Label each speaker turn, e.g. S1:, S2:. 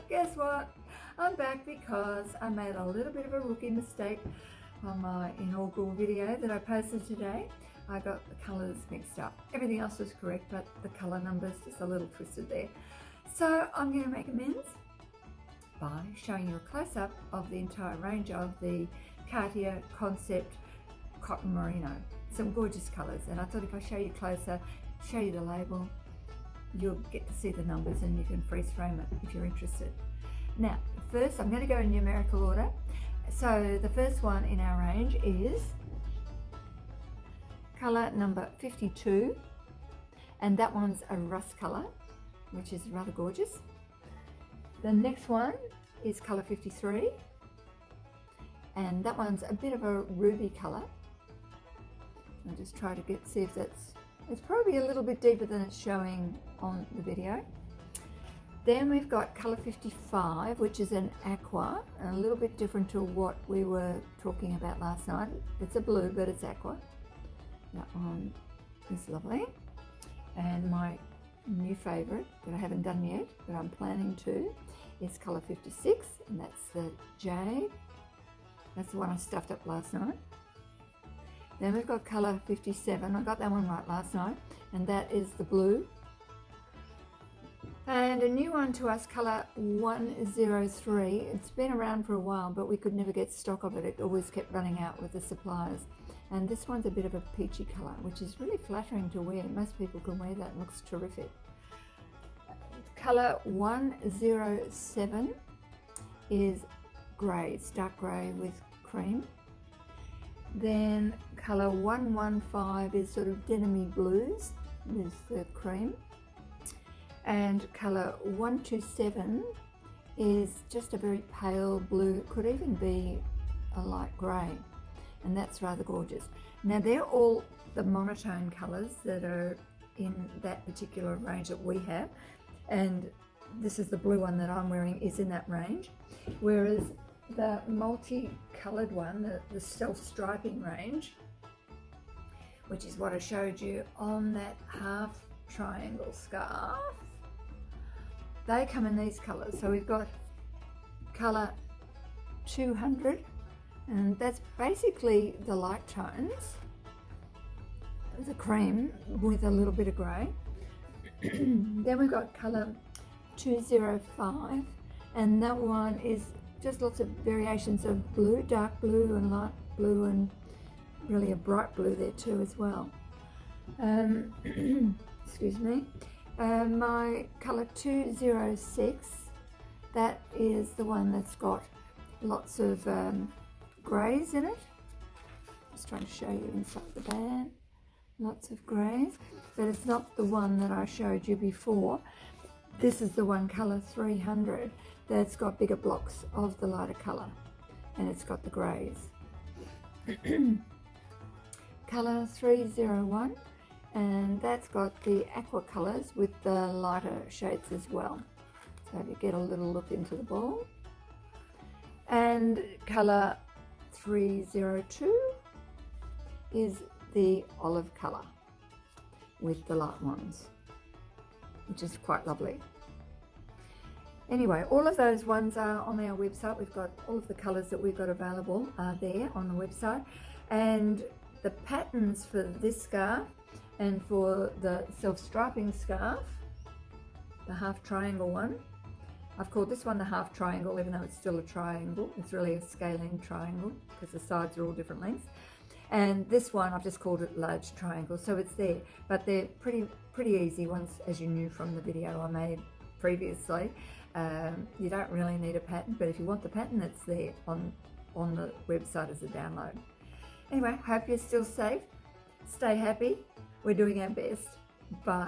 S1: guess what? I'm back because I made a little bit of a rookie mistake on my inaugural video that I posted today. I got the colours mixed up. Everything else was correct, but the colour numbers just a little twisted there. So I'm going to make amends by showing you a close-up of the entire range of the Cartier Concept Cotton Merino. Some gorgeous colours, and I thought if I show you closer, show you the label, you'll get to see the numbers and you can freeze frame it if you're interested. Now, first I'm going to go in numerical order. So the first one in our range is colour number 52, and that one's a rust colour, which is rather gorgeous. The next one is colour 53, and that one's a bit of a ruby colour. I'll just try to see if it's probably a little bit deeper than it's showing on the video. Then we've got colour 55, which is an aqua, a little bit different to what we were talking about last night. It's a blue, but it's aqua. That one is lovely. And my new favourite that I haven't done yet, but I'm planning to, is colour 56, and that's the jade. That's the one I stuffed up last night. Then we've got colour 57, I got that one right last night, and that is the blue. And a new one to us, colour 103. It's been around for a while, but we could never get stock of it. It always kept running out with the suppliers. And this one's a bit of a peachy colour, which is really flattering to wear. Most people can wear that, it looks terrific. Colour 107 is grey, it's dark grey with cream. Then colour 115 is sort of denim-y blues with the cream. And colour 127 is just a very pale blue, it could even be a light grey, and that's rather gorgeous. Now they're all the monotone colours that are in that particular range that we have, and this is the blue one that I'm wearing is in that range, whereas the multi-coloured one, the self-striping range, which is what I showed you on that half triangle scarf, they come in these colours. So we've got colour 200, and that's basically the light tones, the cream with a little bit of grey. Then we've got colour 205, and that one is just lots of variations of blue, dark blue and light blue, and really a bright blue there too as well. Excuse me. My colour 206, that is the one that's got lots of greys in it. Just trying to show you inside the band. Lots of greys, but it's not the one that I showed you before. This is the one, colour 300, that's got bigger blocks of the lighter colour, and it's got the greys. Colour 301, and that's got the aqua colours with the lighter shades as well. So you get a little look into the ball. And colour 302 is the olive colour with the light ones, which is quite lovely. Anyway, all of those ones are on our website. We've got all of the colours that we've got available are there on the website, and the patterns for this scarf and for the self-striping scarf, the half triangle one, I've called this one the half triangle, even though it's still a triangle. It's really a scalene triangle because the sides are all different lengths. And this one I've just called it large triangle, so it's there, but they're pretty easy ones, as you knew from the video I made previously. You don't really need a pattern, but if you want the pattern, it's there on the website as a download. Anyway, hope you're still safe. Stay happy. We're doing our best. Bye.